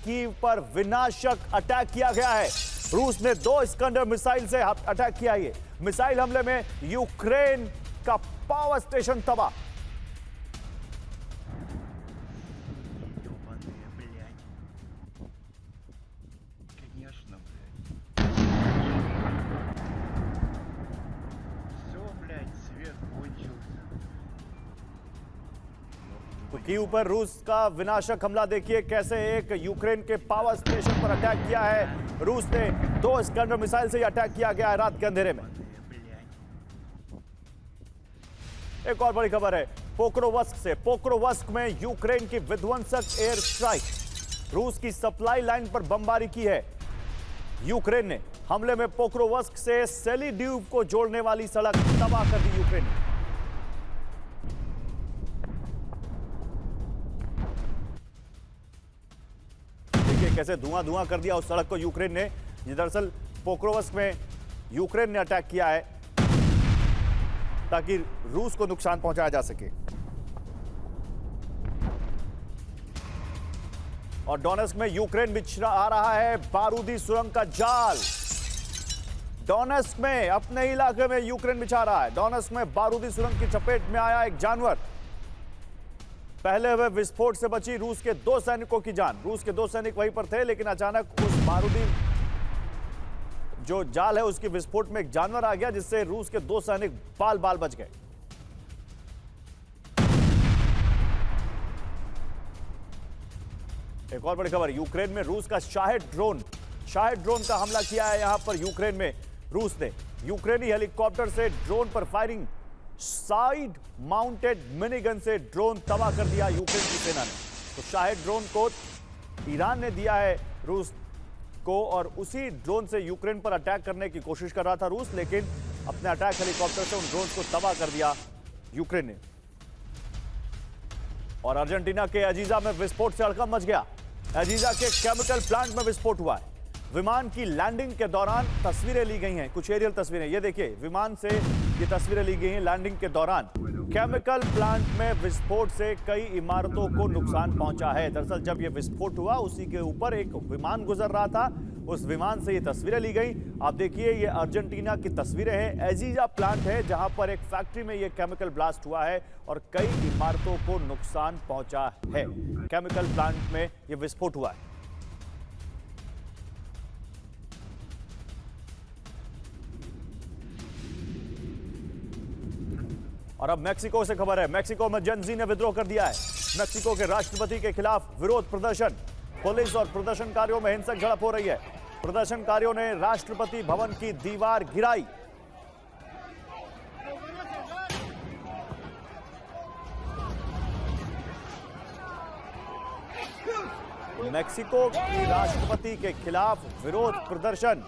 Kyiv पर विनाशक attack किया गया है। रूस ने 2 इस्कंदर मिसाइल से अटैक किया। ये मिसाइल हमले में यूक्रेन का पावर स्टेशन तबाह। तो कीव पर रूस का विनाशक हमला देखिए, कैसे एक यूक्रेन के पावर स्टेशन पर अटैक किया है। रूस ने 2 इस्कंदर मिसाइल से अटैक किया गया है रात के अंधेरे में। एक और बड़ी खबर है पोक्रोवस्क से। पोक्रोवस्क में यूक्रेन की विध्वंसक एयर स्ट्राइक। रूस की सप्लाई लाइन पर बमबारी की है यूक्रेन ने। हमले में पोक्रोवस्क से सेलीड्यूब को जोड़ने वाली सड़क तबाह कर दी यूक्रेन ने। देखिए कैसे धुआं धुआं कर दिया उस सड़क को यूक्रेन ने। ये दरअसल पोक्रोवस्क में यूक्रेन ने अटैक किया है ताकि रूस को नुकसान पहुंचाया जा सके। और डोनेस्क में यूक्रेन बिछा आ रहा है बारूदी सुरंग का जाल। डोनेस्क में अपने इलाके में यूक्रेन बिछा रहा है। डोनेस्क में बारूदी सुरंग की चपेट में आया एक जानवर। पहले हुए विस्फोट से बची रूस के 2 सैनिकों की जान। रूस के 2 सैनिक वहीं पर थे, लेकिन अचानक उस बारूदी जो जाल है उसके विस्फोट में एक जानवर आ गया, जिससे रूस के 2 सैनिक बाल बाल बच गए। एक और बड़ी खबर, यूक्रेन में रूस का शाहेद ड्रोन का हमला किया है यहां पर यूक्रेन में। रूस ने यूक्रेनी हेलीकॉप्टर से ड्रोन पर फायरिंग, साइड माउंटेड मिनीगन से ड्रोन तबाह कर दिया यूक्रेन की सेना ने। तो शाहेद ड्रोन को ईरान ने दिया है रूस को, और उसी ड्रोन से यूक्रेन पर अटैक करने की कोशिश कर रहा था रूस, लेकिन अपने अटैक हेलीकॉप्टर से उन ड्रोन को तबाह कर दिया यूक्रेन ने। और अर्जेंटीना के अजीजा में विस्फोट से हड़कंप मच गया। अजीजा के केमिकल प्लांट में विस्फोट हुआ है। विमान की लैंडिंग के दौरान तस्वीरें ली गई हैं, कुछ एरियल तस्वीरें। ये देखिए विमान से ये तस्वीरें ली गई हैं लैंडिंग के दौरान। केमिकल प्लांट में विस्फोट से कई इमारतों को नुकसान पहुंचा है। दरअसल जब यह विस्फोट हुआ उसी के ऊपर एक विमान गुजर रहा था, उस विमान से ये तस्वीरें ली गई। आप देखिए ये अर्जेंटीना की तस्वीरें हैं। अजीजा प्लांट है जहां पर एक फैक्ट्री में ये केमिकल ब्लास्ट हुआ है और कई इमारतों को नुकसान पहुंचा है। केमिकल प्लांट में ये विस्फोट हुआ है। और अब मैक्सिको से खबर है। मैक्सिको में जेन ज़ी ने विद्रोह कर दिया है। मैक्सिको के राष्ट्रपति के खिलाफ विरोध प्रदर्शन। पुलिस और प्रदर्शनकारियों में हिंसक झड़प हो रही है। प्रदर्शनकारियों ने राष्ट्रपति भवन की दीवार गिराई। मैक्सिको की राष्ट्रपति के खिलाफ विरोध प्रदर्शन।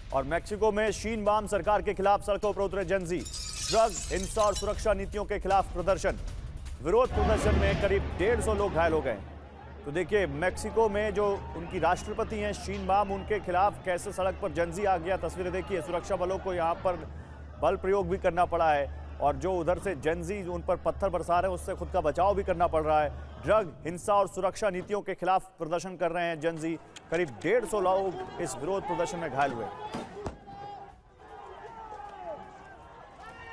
और मैक्सिको में शीनबाम सरकार के खिलाफ सड़कों पर उतरे जेन ज़ी। ड्रग, हिंसा और सुरक्षा नीतियों के खिलाफ प्रदर्शन। विरोध प्रदर्शन में करीब 150 लोग घायल हो गए। तो देखिए मैक्सिको में जो उनकी राष्ट्रपति हैं शीनबाम, उनके खिलाफ कैसे सड़क पर जेन ज़ी आ गया। तस्वीरें देखिए, सुरक्षा बलों को यहाँ पर बल प्रयोग भी करना पड़ा है, और जो उधर से जेन ज़ी उन पर पत्थर बरसा रहे हैं उससे खुद का बचाव भी करना पड़ रहा है। ड्रग, हिंसा और सुरक्षा नीतियों के खिलाफ प्रदर्शन कर रहे हैं जेन ज़ी। करीब 150 लोग इस विरोध प्रदर्शन में घायल हुए।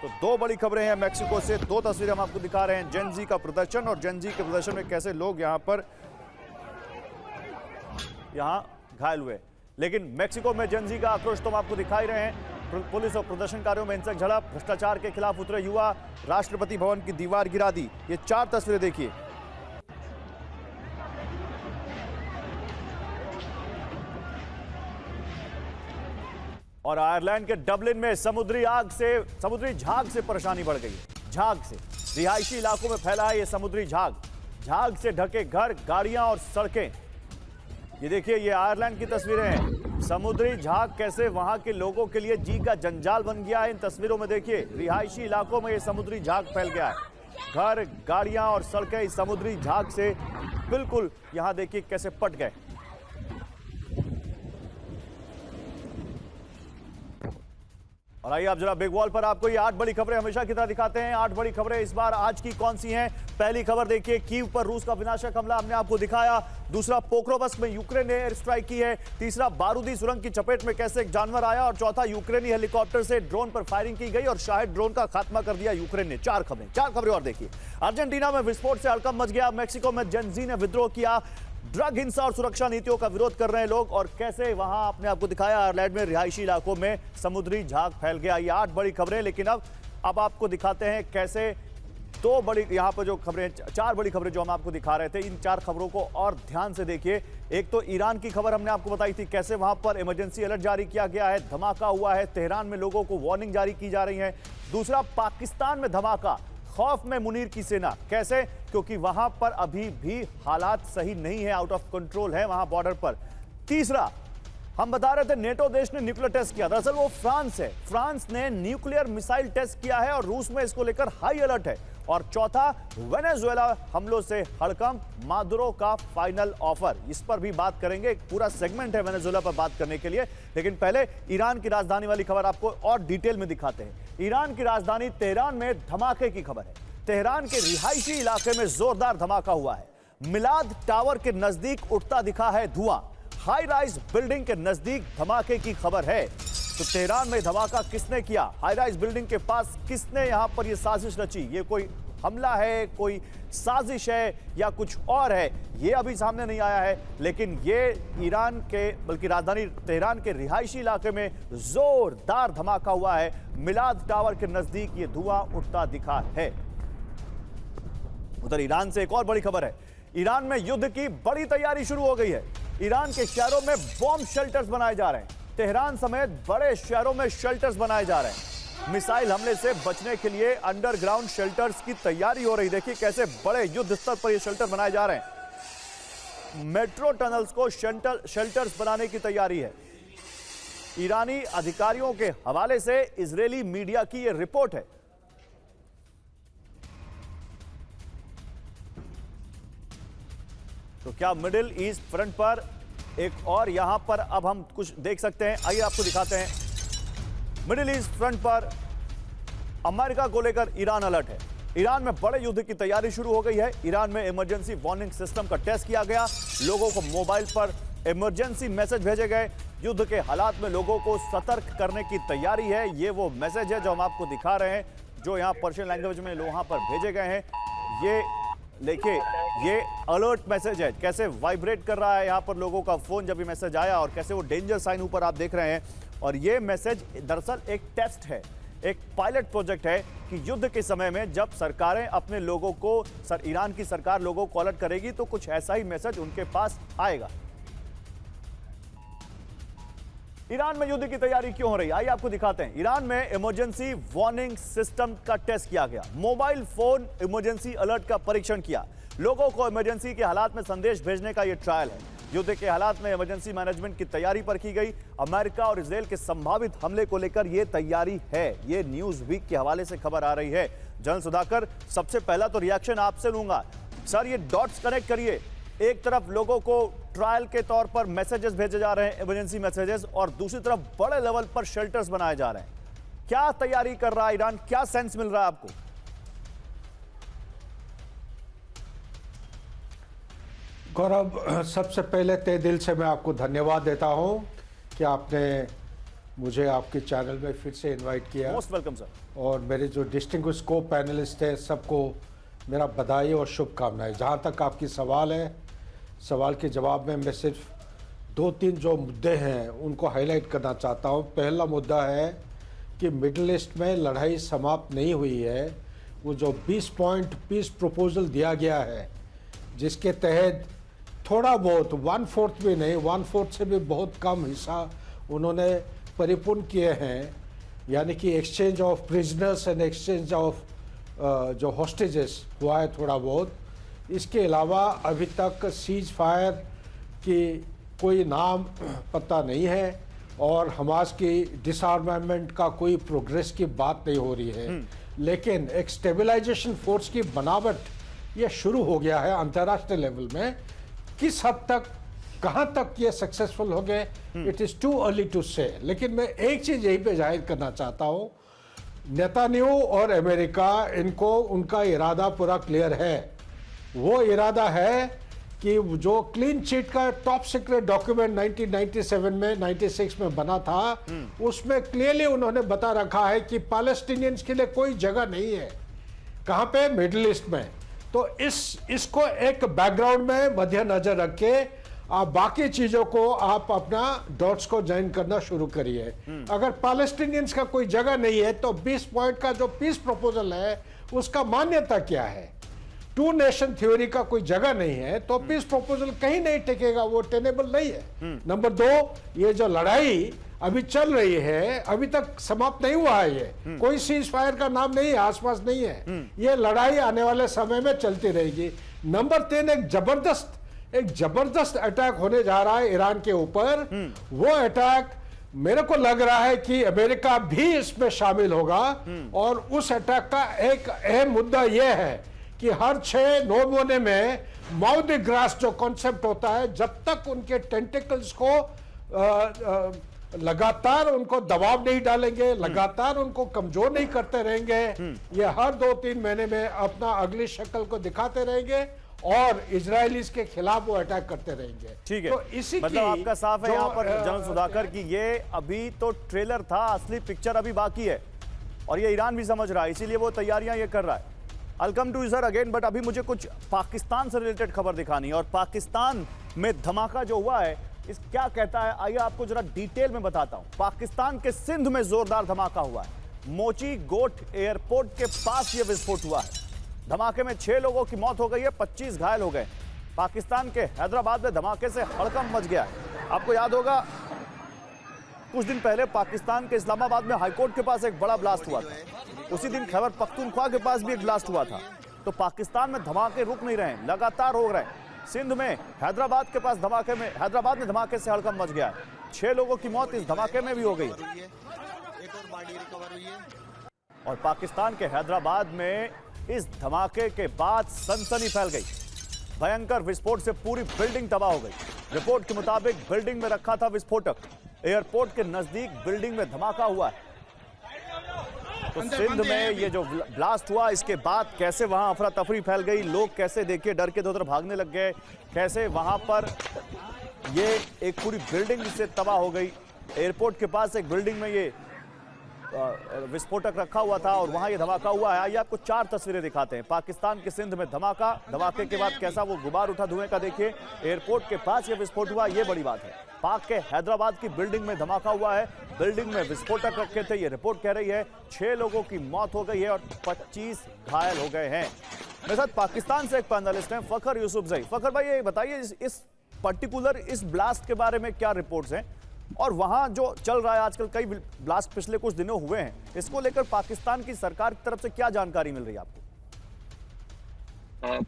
तो 2 बड़ी खबरें हैं मैक्सिको से। 2 तस्वीरें हम आपको दिखा रहे हैं, जेन ज़ी का प्रदर्शन और जेन ज़ी के प्रदर्शन में कैसे लोग यहाँ घायल हुए। लेकिन मैक्सिको में जेन ज़ी का आक्रोश तो हम आपको दिखा ही रहे हैं। पुलिस और प्रदर्शनकारियों में हिंसक झड़प। भ्रष्टाचार के खिलाफ उतरे युवा, राष्ट्रपति भवन की दीवार गिरा दी। ये 4 तस्वीरें देखिए। और आयरलैंड के डबलिन में समुद्री झाग से परेशानी बढ़ गई। झाग से रिहायशी इलाकों में फैला है ये समुद्री झाग। झाग से ढके घर, गाड़ियां और सड़कें। ये देखिए, ये आयरलैंड की तस्वीरें हैं। समुद्री झाग कैसे वहां के लोगों के लिए जी का जंजाल बन गया है। इन तस्वीरों में देखिए, रिहायशी इलाकों में ये समुद्री झाग फैल गया है। घर, गाड़ियां और सड़कें इस समुद्री झाग से बिल्कुल यहां देखिए कैसे पट गए। और आइए आप जरा बिग वॉल पर आपको ये 8 बड़ी खबरें हमेशा की तरह दिखाते हैं। 8 बड़ी खबरें इस बार आज की कौन सी हैं? पहली खबर देखिए, कीव पर रूस का विनाशक हमला हमने आपको दिखाया। दूसरा, पोक्रोवस्क में यूक्रेन ने एयर स्ट्राइक की है। तीसरा, बारूदी सुरंग की चपेट में कैसे एक जानवर आया। और चौथा, यूक्रेनी हेलीकॉप्टर से ड्रोन पर फायरिंग की गई और शायद ड्रोन का खात्मा कर दिया यूक्रेन ने। 4 खबरें और देखिए। अर्जेंटीना में विस्फोट से हड़कंप मच गया। मेक्सिको में जेनजी ने विद्रोह किया। ड्रग हिंसा और सुरक्षा नीतियों का विरोध कर रहे हैं लोग। और कैसे वहां आपने आपको दिखाया आयरलैंड में रिहायशी इलाकों में समुद्री झाग फैल गया। ये 8 बड़ी खबरें, लेकिन अब आपको दिखाते हैं कैसे 2 बड़ी यहां पर जो खबरें, 4 बड़ी खबरें जो हम आपको दिखा रहे थे, इन 4 खबरों को और ध्यान से देखिए। एक तो ईरान की खबर हमने आपको बताई थी, कैसे वहां पर इमरजेंसी अलर्ट जारी किया गया है, धमाका हुआ है, तेहरान में लोगों को वार्निंग जारी की जा रही है। दूसरा, पाकिस्तान में धमाका, खौफ में मुनीर की सेना। कैसे? क्योंकि वहां पर अभी भी हालात सही नहीं है, आउट ऑफ कंट्रोल है वहां बॉर्डर पर। तीसरा, हम बता रहे थे नेटो देश ने न्यूक्लियर टेस्ट किया, दरअसल वो फ्रांस है। फ्रांस ने न्यूक्लियर मिसाइल टेस्ट किया है और रूस में इसको लेकर हाई अलर्ट है। और चौथा, वेनेजुएला हमलों से हड़कंप, मादुरो का फाइनल ऑफर। इस पर भी बात करेंगे, एक पूरा सेगमेंट है वेनेजुएला पर बात करने के लिए। लेकिन पहले ईरान की राजधानी वाली खबर आपको और डिटेल में दिखाते हैं। ईरान की राजधानी तेहरान में धमाके की खबर है। तेहरान के रिहायशी इलाके में जोरदार धमाका हुआ है। मिलाद टावर के नजदीक उठता दिखा है धुआं। हाई राइज बिल्डिंग के नजदीक धमाके की खबर है। तो तेहरान में धमाका किसने किया? हाई राइज बिल्डिंग के पास किसने यहां पर यह साजिश रची? ये कोई हमला है, कोई साजिश है या कुछ और है, ये अभी सामने नहीं आया है। लेकिन ये ईरान के, बल्कि राजधानी तेहरान के रिहायशी इलाके में जोरदार धमाका हुआ है। मिलाद टावर के नजदीक ये धुआं उठता दिखा है। उधर ईरान से एक और बड़ी खबर है। ईरान में युद्ध की बड़ी तैयारी शुरू हो गई है। ईरान के शहरों में बॉम्ब शेल्टर्स बनाए जा रहे हैं। तेहरान समेत बड़े शहरों में शेल्टर्स बनाए जा रहे हैं। मिसाइल हमले से बचने के लिए अंडरग्राउंड शेल्टर्स की तैयारी हो रही। देखिए कैसे बड़े युद्ध स्तर पर ये शेल्टर बनाए जा रहे हैं। मेट्रो टनल्स को शेल्टर्स बनाने की तैयारी है। ईरानी अधिकारियों के हवाले से इजरायली मीडिया की यह रिपोर्ट है। तो क्या मिडिल ईस्ट फ्रंट पर एक और यहां पर अब हम कुछ देख सकते हैं, आइए आपको दिखाते हैं। मिडिल ईस्ट फ्रंट पर अमेरिका को लेकर ईरान अलर्ट है। ईरान में बड़े युद्ध की तैयारी शुरू हो गई है। ईरान में इमरजेंसी वार्निंग सिस्टम का टेस्ट किया गया। लोगों को मोबाइल पर इमरजेंसी मैसेज भेजे गए। युद्ध के हालात में लोगों को सतर्क करने की तैयारी है। ये वो मैसेज है जो हम आपको दिखा रहे हैं, जो यहाँ पर्शियन लैंग्वेज में वहां पर भेजे गए हैं। ये देखिए, ये अलर्ट मैसेज है, कैसे वाइब्रेट कर रहा है यहाँ पर लोगों का फोन जब ये मैसेज आया, और कैसे वो डेंजर साइन ऊपर आप देख रहे हैं। और ये मैसेज दरअसल एक टेस्ट है, एक पायलट प्रोजेक्ट है कि युद्ध के समय में जब सरकारें अपने लोगों को, ईरान की सरकार लोगों को अलर्ट करेगी तो कुछ ऐसा ही मैसेज उनके पास आएगा। ईरान में युद्ध की तैयारी क्यों हो रही है, आइए आपको दिखाते हैं। ईरान में इमरजेंसी वार्निंग सिस्टम का टेस्ट किया गया। मोबाइल फोन इमरजेंसी अलर्ट का परीक्षण किया। लोगों को इमरजेंसी के हालात में संदेश भेजने का यह ट्रायल है। युद्ध के हालात में इमरजेंसी मैनेजमेंट की तैयारी पर की गई। अमेरिका और इजरायल के संभावित हमले को लेकर यह तैयारी है। यह न्यूज वीक के हवाले से खबर आ रही है। जनरल सुधाकर, सबसे पहला तो रिएक्शन आपसे लूंगा। सर, ये डॉट्स कनेक्ट करिए। एक तरफ लोगों को ट्रायल के तौर पर मैसेजेस भेजे जा रहे हैं, इमरजेंसी मैसेजेस, और दूसरी तरफ बड़े लेवल पर शेल्टर्स बनाए जा रहे हैं। क्या तैयारी कर रहा है ईरान, क्या सेंस मिल रहा है आपको? गौरव, सबसे पहले तहे दिल से मैं आपको धन्यवाद देता हूं कि आपने मुझे आपके चैनल में फिर से इनवाइट किया। Most welcome sir. और मेरे जो डिस्टिंग्विश्ड को पैनलिस्ट हैं, सबको मेरा बधाई और शुभकामनाएं। जहां तक आपकी सवाल है, सवाल के जवाब में मैं सिर्फ 2-3 जो मुद्दे हैं उनको हाईलाइट करना चाहता हूं। पहला मुद्दा है कि मिडिल ईस्ट में लड़ाई समाप्त नहीं हुई है। वो जो 20 पॉइंट पीस प्रपोजल दिया गया है, जिसके तहत थोड़ा बहुत, 1/4 भी नहीं, 1/4 से भी बहुत कम हिस्सा उन्होंने परिपूर्ण किए हैं, यानी कि exchange of prisoners and exchange of जो हॉस्टेजेस हुआ है थोड़ा बहुत। इसके अलावा अभी तक सीज फायर की कोई नाम पता नहीं है और हमास की डिसआर्मामेंट का कोई प्रोग्रेस की बात नहीं हो रही है। लेकिन एक स्टेबलाइजेशन फोर्स की बनावट यह शुरू हो गया है अंतर्राष्ट्रीय लेवल में। किस हद तक कहां तक ये सक्सेसफुल हो गए, it is too early to say. लेकिन मैं एक चीज यहीं पे जाहिर करना चाहता हूं, नेतान्याहू और अमेरिका, इनको उनका इरादा पूरा क्लियर है। वो इरादा है कि जो क्लीन चिट का टॉप सीक्रेट डॉक्यूमेंट 1997 में 96 में बना था, उसमें क्लियरली उन्होंने बता रखा है कि पैलेस्टीनियंस के लिए कोई जगह नहीं है। कहां पे? मिडिल ईस्ट में। तो इसको एक बैकग्राउंड में मद्देनजर रख के आप बाकी चीजों को आप अपना डॉट्स को ज्वाइन करना शुरू करिए। अगर पैलेस्टीनियंस का कोई जगह नहीं है तो 20 पॉइंट का जो पीस प्रपोजल है उसका मान्यता क्या है? टू नेशन थ्योरी का कोई जगह नहीं है तो पीस प्रपोजल कहीं नहीं टिकेगा, वो टेनेबल नहीं है। नंबर 2, ये जो लड़ाई अभी चल रही है अभी तक समाप्त नहीं हुआ है। ये कोई सीज फायर का नाम नहीं है, आसपास नहीं है। ये लड़ाई आने वाले समय में चलती रहेगी। नंबर 3, एक जबरदस्त अटैक होने जा रहा है ईरान के ऊपर। वो अटैक मेरे को लग रहा है कि अमेरिका भी इसमें शामिल होगा। और उस अटैक का एक अहम मुद्दा यह है कि हर 6-9 महीने में माउथ द ग्रास जो कॉन्सेप्ट होता है, जब तक उनके टेंटिकल्स को लगातार उनको दबाव नहीं डालेंगे, लगातार उनको कमजोर नहीं करते रहेंगे, ये हर 2-3 महीने में अपना अगली शक्ल को दिखाते रहेंगे और इजरायलीज के खिलाफ वो अटैक करते रहेंगे। ठीक है, तो इसी मतलब आपका साफ है यहाँ पर जनरल सुधाकर कि ये अभी तो ट्रेलर था, असली पिक्चर अभी बाकी है और ये ईरान भी समझ रहा है, इसीलिए वो तैयारियां ये कर रहा है। I'll come to you sir again, but अभी मुझे कुछ पाकिस्तान से रिलेटेड खबर दिखानी है और पाकिस्तान में धमाका जो हुआ है इस क्या कहता है, आइए आपको जरा डिटेल में बताता हूं। पाकिस्तान के सिंध में जोरदार धमाका हुआ है। मोची गोट एयरपोर्ट के पास यह विस्फोट हुआ है। धमाके में 6 लोगों की मौत हो गई है, 25 घायल हो गए। पाकिस्तान के हैदराबाद में धमाके से हड़कंप मच गया है। आपको याद होगा कुछ दिन पहले पाकिस्तान के इस्लामाबाद में हाईकोर्ट के पास एक बड़ा ब्लास्ट हुआ था। उसी दिन खैबर पख्तूनख्वा के पास भी एक ब्लास्ट हुआ था। तो पाकिस्तान में धमाके रुक नहीं रहे, लगातार हो रहे हैं। सिंध में हैदराबाद के पास हैदराबाद में धमाके से हड़कंप मच गया है। 6 लोगों की मौत इस धमाके में भी हो गई। और पाकिस्तान के हैदराबाद में इस धमाके के बाद सनसनी फैल गई। भयंकर विस्फोट से पूरी बिल्डिंग तबाह हो गई। रिपोर्ट के मुताबिक बिल्डिंग में रखा था विस्फोटक। एयरपोर्ट के नजदीक बिल्डिंग में धमाका हुआ है। तो सिंध में ये जो ब्लास्ट हुआ इसके बाद कैसे वहां अफरा तफरी फैल गई, लोग कैसे देखिए डर के उधर भागने लग गए, कैसे वहां पर ये एक पूरी बिल्डिंग से तबाह हो गई। एयरपोर्ट के पास एक बिल्डिंग में ये विस्फोटक रखा हुआ था और वहां ये धमाका हुआ है। आइए आपको 4 तस्वीरें दिखाते हैं। पाकिस्तान के सिंध में धमाका, धमाके के बाद कैसा वो गुबार उठा धुएं का, देखिए। एयरपोर्ट के पास ये विस्फोट हुआ, ये बड़ी बात है। पाक के हैदराबाद की बिल्डिंग में धमाका हुआ है। बिल्डिंग में विस्फोटक रखे थे, ये रिपोर्ट कह रही है। 6 लोगों की मौत हो गई है और 25 घायल हो गए हैं। मेरे साथ पाकिस्तान से एक पैनलिस्ट हैं, फखर यूसुफजई। फखर भाई ये बताइए इस पर्टिकुलर इस ब्लास्ट के बारे में क्या रिपोर्ट्स हैं और वहां जो चल रहा है आजकल, कई ब्लास्ट पिछले कुछ दिनों हुए हैं, इसको लेकर पाकिस्तान की सरकार की तरफ से क्या जानकारी मिल रही है आपको?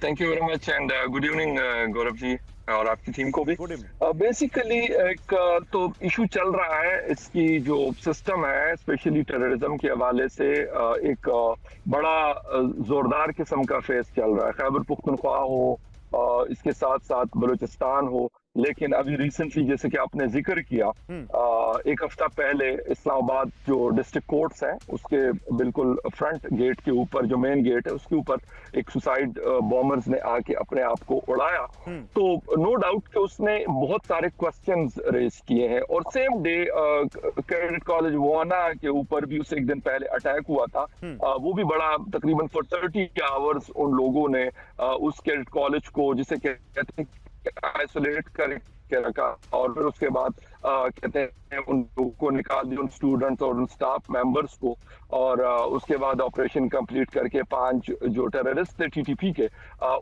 Thank you very much and good evening Gaurav ji और आपकी टीम को भी। बेसिकली एक तो इशू चल रहा है, इसकी जो सिस्टम है स्पेशली टेररिज्म के हवाले से एक बड़ा जोरदार किस्म का फेस चल रहा है। खैबर पुख्तनख्वा हो, इसके साथ साथ बलूचिस्तान हो, लेकिन अभी रिसेंटली जैसे कि आपने जिक्र किया, एक हफ्ता पहले इस्लामाबाद जो डिस्ट्रिक्ट कोर्ट्स हैं उसके बिल्कुल फ्रंट गेट के ऊपर, जो मेन गेट है उसके ऊपर एक सुसाइड बॉम्बर्स ने आके अपने आप को उड़ाया। तो नो डाउट कि उसने बहुत सारे क्वेश्चंस रेज किए हैं। और सेम डे कैडेट कॉलेज वाना के ऊपर भी उससे एक दिन पहले अटैक हुआ था। वो भी बड़ा तकरीबन फॉर 30 आवर्स उन लोगों ने उस कैडेट कॉलेज को, जिसे कहते हैं, आइसोलेट करके रखा और फिर उसके बाद कहते हैं उन लोगों को निकाल दिया, उन स्टूडेंट्स और उन स्टाफ मेंबर्स को, और उसके बाद ऑपरेशन कंप्लीट करके 5 जो टेररिस्ट थे टीटीपी के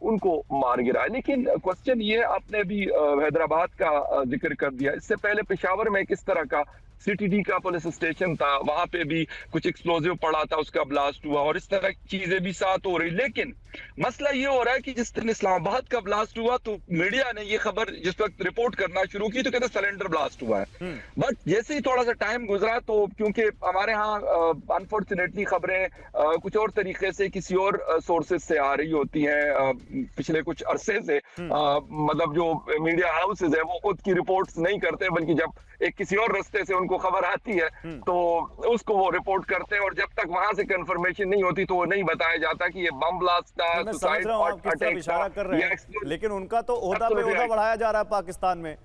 उनको मार गिराया। लेकिन क्वेश्चन ये, आपने भी हैदराबाद का जिक्र कर दिया, इससे पहले पेशावर में किस तरह का सीटीडी का पुलिस स्टेशन था, वहां पे भी कुछ एक्सप्लोजिव पड़ा था, उसका ब्लास्ट हुआ और इस तरह की चीजें भी साथ हो रही। लेकिन मसला ये हो रहा है कि जिस दिन इस्लामाबाद का ब्लास्ट हुआ तो मीडिया ने ये खबर जिस वक्त रिपोर्ट करना शुरू की तो कहते सिलेंडर ब्लास्ट हुआ है। बट जैसे ही थोड़ा सा टाइम गुजरा तो क्योंकि हमारे यहाँ अनफॉर्चुनेटली खबरें कुछ और तरीके से किसी और सोर्सेज से आ रही होती हैं पिछले कुछ अरसे से, मतलब जो मीडिया हाउसेज है वो खुद की रिपोर्ट्स नहीं करते, बल्कि जब एक किसी और रास्ते से उनको खबर आती है तो उसको वो रिपोर्ट करते हैं, और जब तक वहां से कंफर्मेशन नहीं होती तो वो नहीं बताया जाता कि ये बम ब्लास्ट था, सुसाइड अटैक था, लेकिन उनका तो ओहदा पे ओहदा बढ़ाया जा रहा है पाकिस्तान में।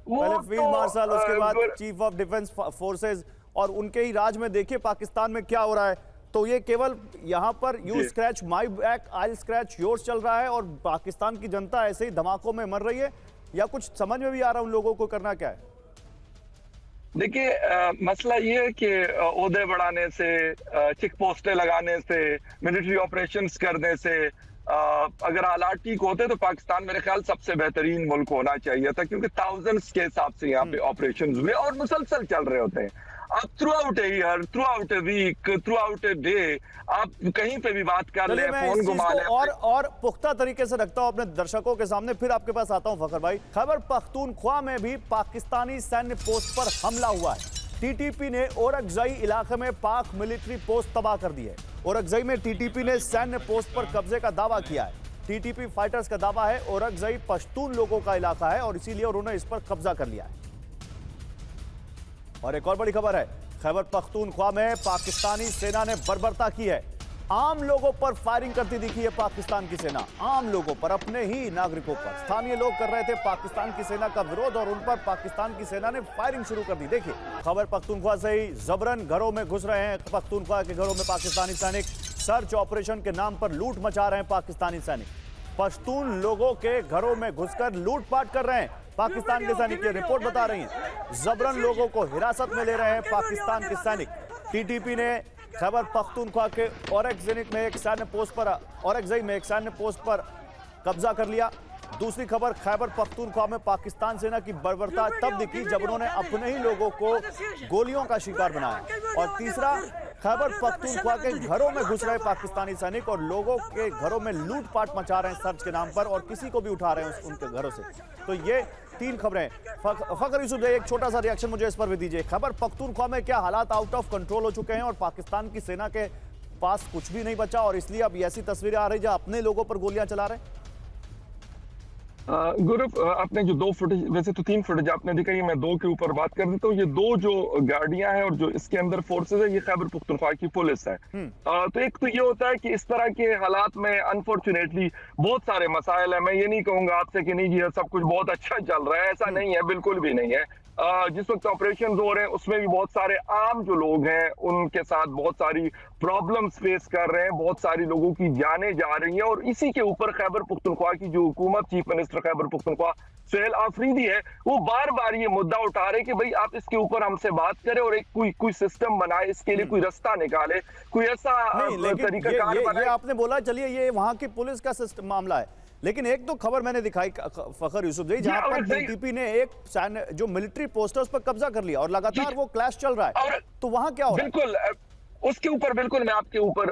पहले फील्ड मार्शल, उसके बाद चीफ ऑफ डिफेंस फोर्सेज, और उनके ही राज में देखिए पाकिस्तान में क्या हो रहा है। तो ये केवल यहाँ पर you scratch my back I scratch yours चल रहा है, और पाकिस्तान की जनता ऐसे ही धमाकों में मर रही है, या कुछ समझ में भी आ रहा है उन लोगों को करना क्या है? देखिए, मसला ये है कि ओहदे बढ़ाने से, चेक पोस्टें लगाने से, मिलिट्री ऑपरेशंस करने से, अगर हालात ठीक होते तो पाकिस्तान मेरे ख्याल सबसे बेहतरीन मुल्क होना चाहिए था, क्योंकि थाउजेंड्स के हिसाब से यहाँ पे ऑपरेशंस हुए और मुसलसल चल रहे होते हैं। आप throughout a year, throughout a week, throughout a day आप कहीं पे भी बात कर ले, फोन घुमा ले। और पुख्ता तरीके से रखता हूं अपने दर्शकों के सामने, फिर आपके पास आता हूं फखर भाई। खैबर पख्तूनख्वा में भी पाकिस्तानी सैन्य पोस्ट पर हमला हुआ है। टीटीपी ने ओरकजई इलाके में पाक मिलिट्री पोस्ट तबाह कर दी है। ओरकजई में टीटीपी ने सैन्य पोस्ट पर कब्जे का दावा किया है। टीटीपी फाइटर्स का दावा है ओरकजई पश्तून लोगों का इलाका है और इसीलिए उन्होंने इस पर कब्जा कर लिया है। और एक और बड़ी खबर है, खैबर पख्तूनख्वा में पाकिस्तानी सेना ने बर्बरता की है। आम लोगों पर फायरिंग करती दिखी है पाकिस्तान की सेना, आम लोगों पर, अपने ही नागरिकों पर। स्थानीय लोग कर रहे थे पाकिस्तान की सेना का विरोध और उन पर पाकिस्तान की सेना ने फायरिंग शुरू कर दी। देखिए खबर पख्तूनख्वा से ही, जबरन घरों में घुस रहे हैं पख्तूनख्वा के घरों में पाकिस्तानी सैनिक। सर्च ऑपरेशन के नाम पर लूट मचा रहे हैं पाकिस्तानी सैनिक। पश्तून लोगों के घरों में घुसकर लूटपाट कर रहे हैं पाकिस्तान के सैनिक, ये रिपोर्ट बता रही है। जबरन लोगों को हिरासत में ले रहे हैं पाकिस्तान के सैनिक। टीटीपी ने खैबर पख्तूनख्वा के ओरकजई में एक सैन्य पोस्ट पर कब्जा कर लिया। दूसरी खबर, खैबर पख्तूनख्वा में पाकिस्तान सेना की बर्बरता तब दिखी जब उन्होंने अपने ही लोगों को गोलियों का शिकार बनाया। और तीसरा, खैबर पख्तूनख्वा के घरों में घुस रहे पाकिस्तानी सैनिक और लोगों के घरों में लूटपाट मचा रहे हैं सर्च के नाम पर, और किसी को भी उठा रहे हैं उनके घरों से। तो ये तीन खबरें। फखर यूसुफ, एक छोटा सा रिएक्शन मुझे इस पर भी दीजिए। खैबर पख्तूनख्वा में क्या हालात आउट ऑफ कंट्रोल हो चुके हैं और पाकिस्तान की सेना के पास कुछ भी नहीं बचा, और इसलिए अब ऐसी तस्वीरें आ रही जहां अपने लोगों पर गोलियां चला रहे हैं? गुरु, आपने जो दो फुटेज, वैसे तो तीन फुटेज आपने दिखाई, मैं दो के ऊपर बात कर देता हूँ। ये दो जो गाड़ियां हैं और जो इसके अंदर फोर्सेज है, ये खैबर पख्तूनख्वा की पुलिस है। तो एक तो ये होता है कि इस तरह के हालात में अनफॉर्चुनेटली बहुत सारे मसाइल है। मैं ये नहीं कहूंगा आपसे कि नहीं जी सब कुछ बहुत अच्छा चल रहा है, ऐसा नहीं है, बिल्कुल भी नहीं है। जिस वक्त ऑपरेशन हो रहे हैं उसमें भी बहुत सारे आम जो लोग हैं उनके साथ बहुत सारी प्रॉब्लम्स फेस कर रहे हैं, बहुत सारी लोगों की जानें जा रही हैं। और इसी के ऊपर खैबर पख्तूनख्वा की जो हुकूमत, चीफ मिनिस्टर खैबर पख्तूनख्वा सुहेल आफरीदी है, वो बार बार ये मुद्दा उठा रहे कि भाई आप इसके ऊपर हमसे बात करें और एक कोई सिस्टम बनाए, इसके लिए कोई रास्ता निकाले, कोई ऐसा तरीकाकार बनाए। ये आपने बोला, चलिए ये वहां की पुलिस का सिस्टम मामला है, लेकिन एक तो खबर मैंने दिखाई फखर यूसुफ जी, जहां पर टीटीपी ने एक जो मिलिट्री पोस्टर्स पर कब्जा कर लिया और लगातार वो क्लैश चल रहा है, तो वहां क्या हो रहा है? बिल्कुल उसके ऊपर, बिल्कुल मैं आपके ऊपर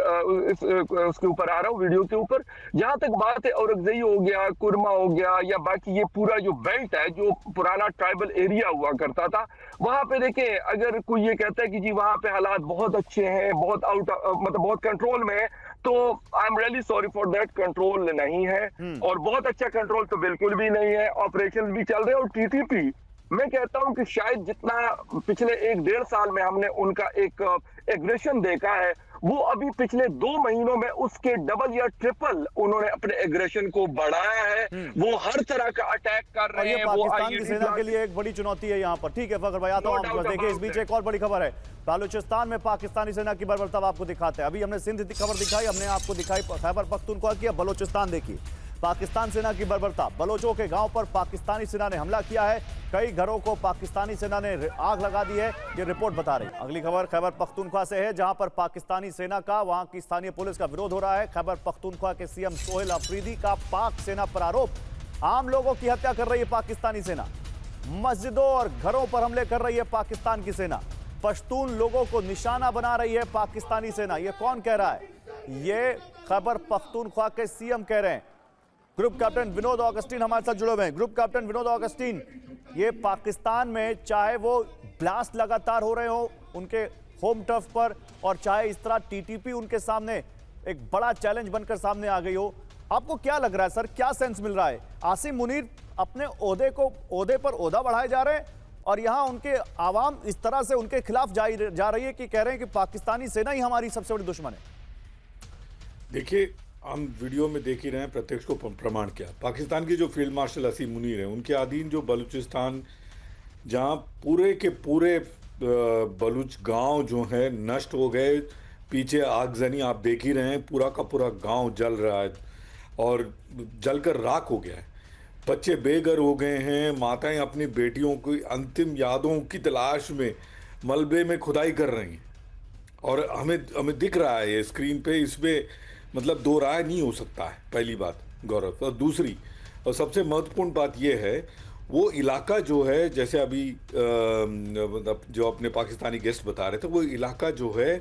उसके ऊपर आ रहा हूँ, वीडियो के ऊपर। जहां तक बात है औरकजई हो गया, कुरमा हो गया, या बाकी ये पूरा जो बेल्ट है जो पुराना ट्राइबल एरिया हुआ करता था, वहां पे देखें, अगर कोई ये कहता है कि जी वहां पे हालात बहुत अच्छे हैं, बहुत मतलब बहुत कंट्रोल में है, तो I am really sorry for that, control नहीं है। और बहुत अच्छा कंट्रोल तो बिल्कुल भी नहीं है, ऑपरेशन भी चल रहे हैं। और टीटीपी, मैं कहता हूं कि शायद जितना पिछले 1-1.5 साल में हमने उनका एक एग्रेशन देखा है, वो अभी पिछले 2 महीनों में उसके डबल या ट्रिपल उन्होंने अपने एग्रेशन को बढ़ाया है। वो हर तरह का अटैक कर रहे हैं। वो पाकिस्तान की सेना के लिए एक बड़ी चुनौती है यहाँ पर। ठीक है फखर भाई, आता हूँ आपको। देखिए इस बीच एक और बड़ी खबर है, बलूचिस्तान में पाकिस्तानी सेना की बर्बरता आपको दिखाते हैं। अभी हमने सिंध की खबर दिखाई, हमने आपको दिखाई खैबर पख्तूनख्वा की, अब बलूचिस्तान देखिए। पाकिस्तान सेना की बर्बरता, बलोचों के गांव पर पाकिस्तानी सेना ने हमला किया है, कई घरों को पाकिस्तानी सेना ने आग लगा दी है, ये रिपोर्ट बता रही है। अगली खबर खैबर पख्तूनख्वा से है, जहां पर पाकिस्तानी सेना का वहां की स्थानीय पुलिस का विरोध हो रहा है। खैबर पख्तूनख्वा के सीएम सोहेल आफरीदी का पाक सेना पर आरोप, आम लोगों की हत्या कर रही है पाकिस्तानी सेना, मस्जिदों और घरों पर हमले कर रही है पाकिस्तान की सेना, पश्तून लोगों को निशाना बना रही है पाकिस्तानी सेना। ये कौन कह रहा है? ये खैबर पख्तूनख्वा के सीएम कह रहे हैं। ग्रुप कैप्टन विनोद ऑगस्टीन हमारे साथ जुड़े हुए हैं। ग्रुप कैप्टन विनोद ऑगस्टीन, ये पाकिस्तान में चाहे वो ब्लास्ट लगातार हो रहे हो उनके होम टर्फ पर, और चाहे इस तरह टीटीपी उनके सामने एक बड़ा चैलेंज बनकर सामने आ गई हो, आपको क्या लग रहा है सर, क्या सेंस मिल रहा है? आसिम मुनीर अपने ओहदे पर ओहदा बढ़ाए जा रहे हैं और यहां उनके आवाम इस तरह से उनके खिलाफ जा रही है कि कह रहे हैं कि पाकिस्तानी सेना ही हमारी सबसे बड़ी दुश्मन है। देखिए, हम वीडियो में देख ही रहे हैं, प्रत्यक्ष को प्रमाण किया। पाकिस्तान के जो फील्ड मार्शल आसिम मुनीर हैं, उनके अधीन जो बलूचिस्तान, जहां पूरे के पूरे बलूच गांव जो है नष्ट हो गए, पीछे आगजनी आप देख ही रहे हैं, पूरा का पूरा गांव जल रहा है और जलकर राख हो गया है। बच्चे बेघर हो गए हैं, माताएं अपनी बेटियों की अंतिम यादों की तलाश में मलबे में खुदाई कर रही हैं और हमें दिख रहा है ये स्क्रीन पे। इसमें मतलब दो राय नहीं हो सकता है, पहली बात गौरव। और दूसरी और सबसे महत्वपूर्ण बात यह है, वो इलाका जो है, जैसे अभी जो अपने पाकिस्तानी गेस्ट बता रहे थे, वो इलाका जो है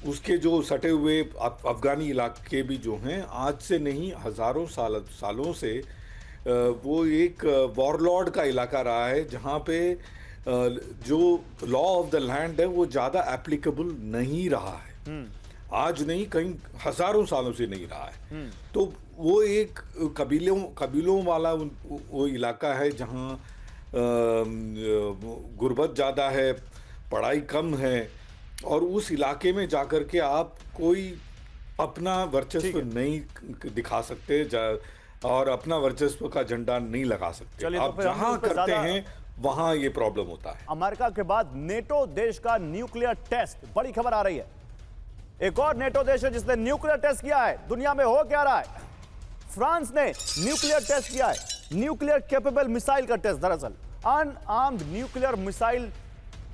उसके जो सटे हुए अफगानी इलाके भी जो हैं, आज से नहीं हज़ारों सालों से वो एक वॉरलॉर्ड का इलाका रहा है, जहाँ पे जो लॉ ऑफ द लैंड है वो ज़्यादा एप्लीकेबल नहीं रहा है। आज नहीं, कहीं हज़ारों सालों से नहीं रहा है। तो वो एक कबीलों वाला वो इलाका है जहाँ गुर्बत ज़्यादा है, पढ़ाई कम है, और उस इलाके में जाकर के आप कोई अपना वर्चस्व नहीं दिखा सकते और अपना वर्चस्व का झंडा नहीं लगा सकते। आप जहां करते हैं वहां ये प्रॉब्लम होता है। अमेरिका के बाद नेटो देश का न्यूक्लियर टेस्ट, बड़ी खबर आ रही है। एक और नेटो देश है जिसने न्यूक्लियर टेस्ट किया है। दुनिया में हो क्या रहा है? फ्रांस ने न्यूक्लियर टेस्ट किया है, न्यूक्लियर कैपेबल मिसाइल का टेस्ट। दरअसल अनआर्म्ड न्यूक्लियर मिसाइल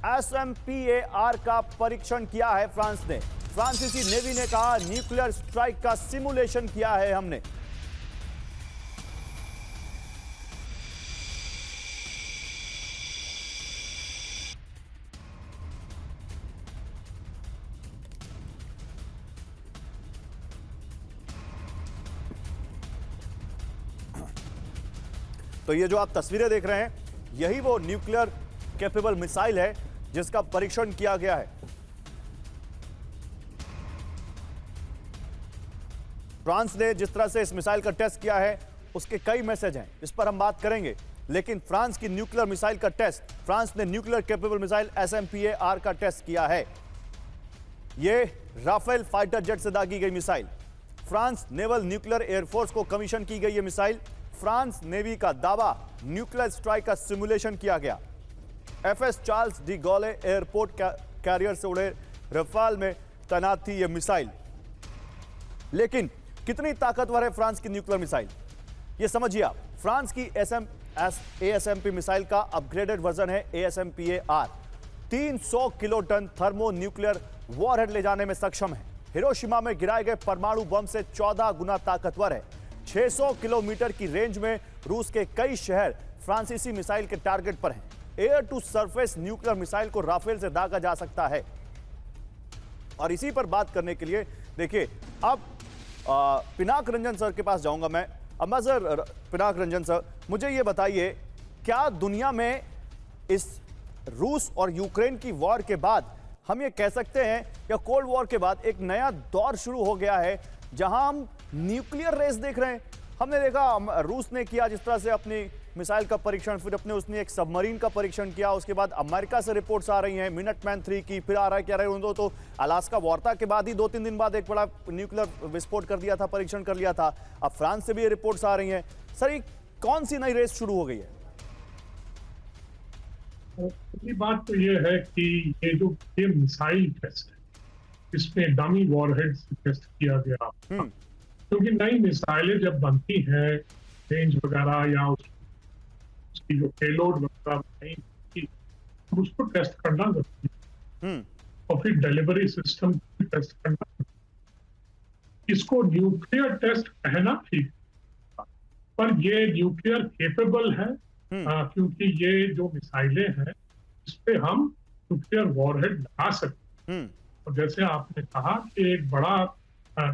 SMPAR का परीक्षण किया है फ्रांस ने। फ्रांसीसी नेवी ने कहा न्यूक्लियर स्ट्राइक का सिमुलेशन किया है हमने। तो ये जो आप तस्वीरें देख रहे हैं, यही वो न्यूक्लियर कैपेबल मिसाइल है जिसका परीक्षण किया गया है। फ्रांस ने जिस तरह से इस मिसाइल का टेस्ट किया है उसके कई मैसेज हैं, इस पर हम बात करेंगे। लेकिन फ्रांस की न्यूक्लियर मिसाइल का टेस्ट, फ्रांस ने न्यूक्लियर कैपेबल मिसाइल SMPAR का टेस्ट किया है। यह राफेल फाइटर जेट से दागी गई missile, France naval nuclear air force को कमीशन की गई यह मिसाइल। फ्रांस नेवी का दावा, न्यूक्लियर स्ट्राइक का सिमुलेशन किया गया। FS Charles de Gaulle airport carrier से उड़े रफाल में तैनात थी यह मिसाइल। लेकिन कितनी ताकतवर है फ्रांस की न्यूक्लियर मिसाइल, यह समझिए आप। फ्रांस की ASMP मिसाइल का अपग्रेडेड वर्जन है ASMPAR। 300 kiloton thermo nuclear warhead ले जाने में सक्षम है। हिरोशिमा में गिराए गए परमाणु बम से 14 गुना ताकतवर है। 600 किलोमीटर की रेंज में रूस के कई शहर फ्रांसीसी मिसाइल के टारगेट पर हैं। Air to surface nuclear missile को राफेल से दागा जा सकता है। और इसी पर बात करने के लिए देखिए, अब पिनाक रंजन सर के पास जाऊंगा मैं। अम्बासडर पिनाक रंजन सर, मुझे यह बताइए, क्या दुनिया में इस रूस और यूक्रेन की वॉर के बाद हम ये कह सकते हैं या कोल्ड वॉर के बाद एक नया दौर शुरू हो गया है जहां हम न्यूक्लियर रेस देख रहे हैं? हमने देखा रूस ने किया जिस तरह से अपनी मिसाइल का परीक्षण, फिर उसने एक सबमरीन का परीक्षण किया, उसके बाद अमेरिका से रिपोर्ट्स आ रही हैं मिनटमैन 3 की, फिर आ रहा है क्या रहे तो अलास्का वार्ता के बाद ही 2-3 दिन बाद एक बड़ा न्यूक्लियर विस्फोट कर दिया था, परीक्षण कर लिया था। अब फ्रांस से भी ये रिपोर्ट्स आ रही हैं। सर, ये कौन सी नई रेस शुरू हो गई है? पहली बात तो ये है कि ये मिसाइल टेस्ट है, इसमें डमी वॉरहेड टेस्ट किया गया, क्योंकि नई मिसाइलें जब बनती हैं, रेंज वगैरह या उसकी जो पेलोड वगैरह नहीं होती, उसको टेस्ट करना जरूरी है और फिर डिलीवरी सिस्टम टेस्ट करना। इसको न्यूक्लियर टेस्ट कहना ठीक, पर ये न्यूक्लियर केपेबल है क्योंकि ये जो मिसाइलें हैं इस पे हम न्यूक्लियर वॉरहेड लगा सकते हैं। और जैसे आपने कहा कि एक बड़ा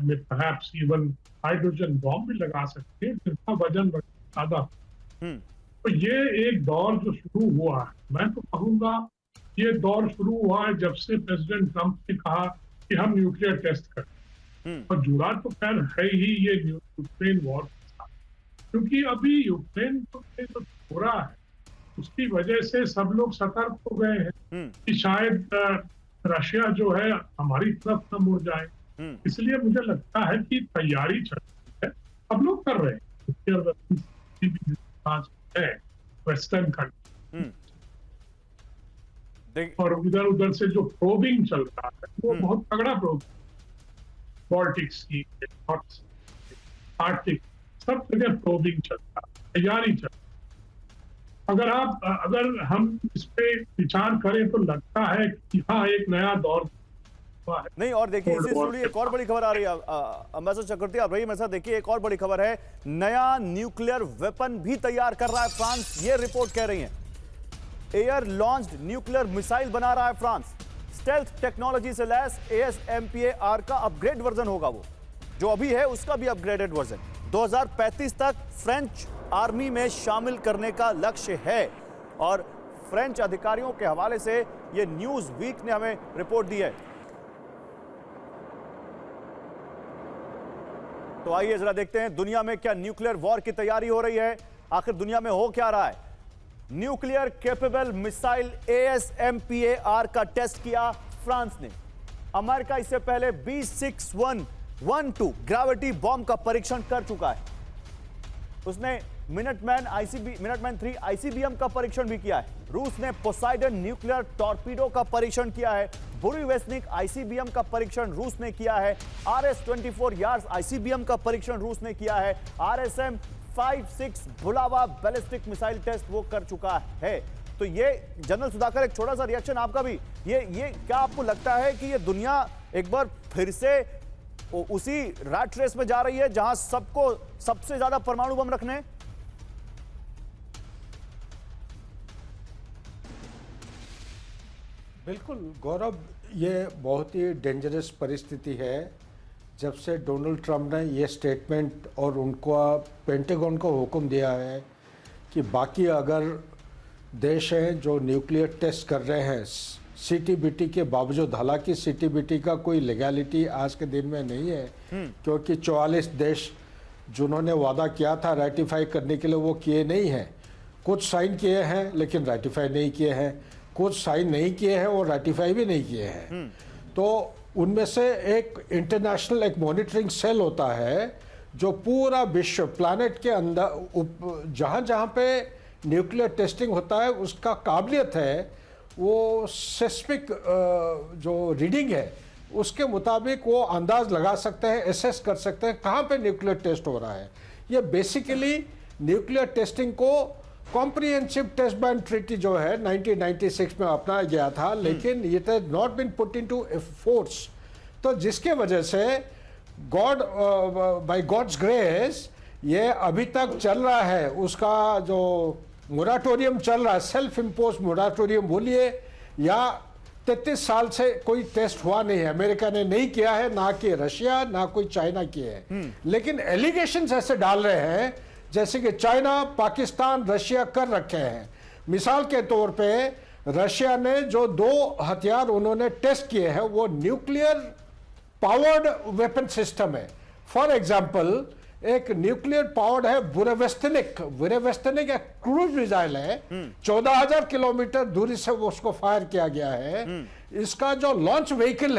में perhaps even हाइड्रोजन बॉम्ब भी लगा सकते हैं जिनका वजन ज्यादा। तो ये एक दौर जो शुरू हुआ है, मैं तो कहूँगा ये दौर शुरू हुआ है जब से प्रेसिडेंट ट्रंप ने कहा कि हम न्यूक्लियर टेस्ट करें, और जुड़ा तो खैर है ही ये यूक्रेन वॉर के साथ, क्योंकि अभी यूक्रेन में जो हो रहा है उसकी वजह से सब लोग सतर्क हो गए हैं कि शायद रशिया जो है हमारी तरफ न मुड़ जाए। इसलिए मुझे लगता है कि तैयारी चल रही है, सब लोग कर रहे हैं वेस्टर्न कंट्री, और उधर उधर से जो प्रोबिंग चल रहा है वो बहुत तगड़ा प्रोबिंग, बॉल्टिक्स की, आर्टिक, सब जगह प्रोबिंग चल रहा है, तैयारी चल रही है। अगर हम इस पे विचार करें तो लगता है कि हाँ एक नया दौर हुआ है। नहीं, और देखिए इससे जुड़ी एक और बड़ी खबर आ रही है, अम्बेसडर चक्रवर्ती आप रही मेरे साथ। देखिए एक और बड़ी खबर है, नया न्यूक्लियर वेपन भी तैयार कर रहा है फ्रांस, ये रिपोर्ट कह रही है। एयर लॉन्च्ड न्यूक्लियर मिसाइल बना रहा है फ्रांस, स्टेल्थ टेक्नोलॉजी से लैस ASMPAR का अपग्रेड वर्जन होगा, वो जो अभी है उसका भी अपग्रेडेड वर्जन 2035 तक फ्रेंच आर्मी में शामिल करने का लक्ष्य है। और फ्रेंच अधिकारियों के हवाले से ये न्यूज वीक ने हमें रिपोर्ट दी है। तो आइए जरा देखते हैं दुनिया में क्या न्यूक्लियर वॉर की तैयारी हो रही है, आखिर दुनिया में हो क्या रहा है। न्यूक्लियर कैपेबल मिसाइल ASMPAR का टेस्ट किया फ्रांस ने। अमेरिका इससे पहले B6112 ग्रेविटी बॉम्ब का परीक्षण कर चुका है। उसने मिनटमैन 3 ICBM का परीक्षण भी किया है। रूस ने पोसाइडन न्यूक्लियर टॉर्पीडो का परीक्षण किया है। बुरीवेस्निक ICBM का परीक्षण रूस ने किया है। RS-24 यार्स ICBM का परीक्षण रूस ने किया है। RSM-56 भुलावा बैलिस्टिक मिसाइल टेस्ट वो कर चुका है। तो ये जनरल सुधाकर, एक छोटा सा रिएक्शन आपका भी, ये क्या आपको लगता है कि ये दुनिया एक बार फिर से उसी रैट रेस में जा रही है जहां सबको सबसे ज्यादा परमाणु बम रखने? बिल्कुल गौरव, ये बहुत ही डेंजरस परिस्थिति है। जब से डोनाल्ड ट्रंप ने ये स्टेटमेंट और उनको पेंटागन को हुक्म दिया है कि बाकी अगर देश हैं जो न्यूक्लियर टेस्ट कर रहे हैं CTBT के बावजूद, हालांकि CTBT का कोई लीगैलिटी आज के दिन में नहीं है, क्योंकि 44 देश जिन्होंने वादा किया था रेटिफाई करने के लिए वो किए नहीं हैं। कुछ साइन किए हैं लेकिन रेटिफाई नहीं किए हैं, कुछ साइन नहीं किए हैं और रेटिफाई भी नहीं किए हैं। तो उनमें से एक इंटरनेशनल एक मॉनिटरिंग सेल होता है जो पूरा विश्व प्लैनेट के अंदर जहाँ जहाँ पे न्यूक्लियर टेस्टिंग होता है उसका काबिलियत है, वो सेस्मिक जो रीडिंग है उसके मुताबिक वो अंदाज लगा सकते हैं, एसेस कर सकते हैं कहाँ पे न्यूक्लियर टेस्ट हो रहा है। ये बेसिकली न्यूक्लियर टेस्टिंग को कॉम्प्रिहेंसिव टेस्ट बैन ट्रीटी जो है 1996 में अपनाया गया था, लेकिन it has not been put into force. तो जिसके वजह से बाय गॉड्स ग्रेस ये अभी तक चल रहा है, उसका जो मोराटोरियम चल रहा है, सेल्फ इम्पोज मोराटोरियम बोलिए, या 33 साल से कोई टेस्ट हुआ नहीं है। अमेरिका ने नहीं किया है, ना कि रशिया, ना कोई चाइना किए हैं। लेकिन एलिगेशंस ऐसे डाल रहे हैं जैसे कि चाइना, पाकिस्तान, रशिया कर रखे हैं। मिसाल के तौर पे रशिया ने जो 2 हथियार उन्होंने टेस्ट किए हैं वो न्यूक्लियर पावर्ड वेपन सिस्टम है। फॉर एग्जांपल एक न्यूक्लियर पावर्ड है बुरेवेस्टनिक एक क्रूज मिसाइल है, 14,000 किलोमीटर दूरी से वो उसको फायर किया गया है। इसका जो लॉन्च व्हीकल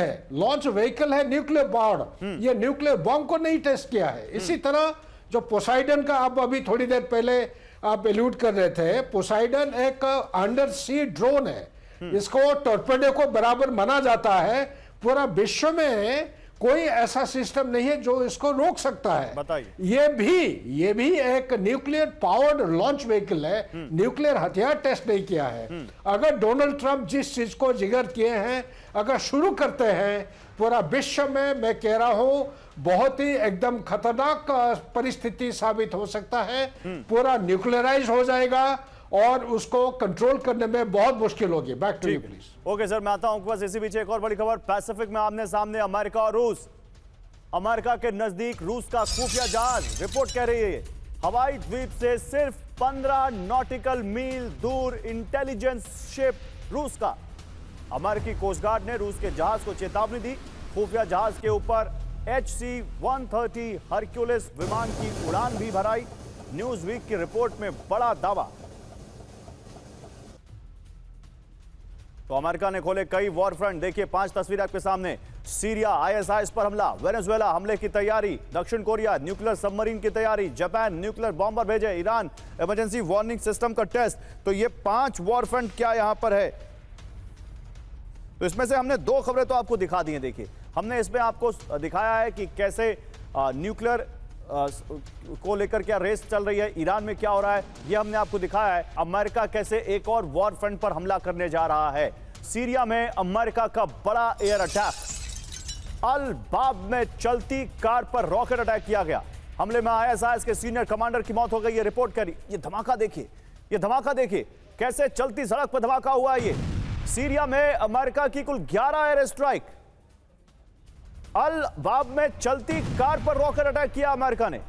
है न्यूक्लियर पावर्ड, ये न्यूक्लियर बॉम्ब को नहीं टेस्ट किया है। इसी तरह जो पोसाइडन का आप अभी थोड़ी देर पहले आप एल्यूड कर रहे थे, पोसाइडन एक अंडर सी ड्रोन है, इसको टॉर्पेडो को बराबर माना जाता है। पूरा विश्व में कोई ऐसा सिस्टम नहीं है जो इसको रोक सकता है। बताइए, ये भी एक न्यूक्लियर पावर्ड लॉन्च व्हीकल है, न्यूक्लियर हथियार टेस्ट नहीं किया है। अगर डोनाल्ड ट्रंप जिस चीज को जिगर किए हैं अगर शुरू करते हैं, पूरा विश्व में मैं कह रहा हूं बहुत ही एकदम खतरनाक परिस्थिति साबित हो सकता है। पूरा न्यूक्लियराइज हो जाएगा और उसको कंट्रोल करने में बहुत मुश्किल होगी। Back to you please. Okay sir, मैं आता हूं आपके पास। इसी बीच एक और बड़ी खबर, पैसिफिक में आमने सामने अमेरिका और रूस। अमेरिका के नजदीक रूस का खुफिया जहाज, रिपोर्ट कह रही है हवाई द्वीप से सिर्फ 15 नॉटिकल मील दूर इंटेलिजेंस शिप रूस का। अमेरिकी कोस्ट गार्ड ने रूस के जहाज को चेतावनी दी। खुफिया जहाज के ऊपर HC-130 हरक्यूलिस विमान की उड़ान भी भराई। न्यूज वीक की रिपोर्ट में बड़ा दावा। तो अमेरिका ने खोले कई वॉर फ्रंट। देखिए 5 तस्वीरें आपके सामने। सीरिया ISIS पर हमला, वेनेजुएला हमले की तैयारी, दक्षिण कोरिया न्यूक्लियर सबमरीन की तैयारी, जापान न्यूक्लियर बॉम्बर भेजे, ईरान इमरजेंसी वार्निंग सिस्टम का टेस्ट। तो ये 5 वॉर फ्रंट क्या यहां पर है। तो इसमें से हमने 2 खबरें तो आपको दिखा दी हैं। देखिए हमने इसमें आपको दिखाया है कि कैसे न्यूक्लियर को लेकर क्या रेस चल रही है, ईरान में क्या हो रहा है, यह हमने आपको दिखाया है। अमेरिका कैसे एक और वॉर फ्रंट पर हमला करने जा रहा है। सीरिया में अमेरिका का बड़ा एयर अटैक, अल बाब में चलती कार पर रॉकेट अटैक किया गया। हमले में ISIS के सीनियर कमांडर की मौत हो गई, ये रिपोर्ट करी। ये धमाका देखिए, ये धमाका देखिए, कैसे चलती सड़क पर धमाका हुआ है। ये सीरिया में अमेरिका की कुल 11 एयर स्ट्राइक, अल बाब में चलती कार पर रॉकेट अटैक किया अमेरिका ने।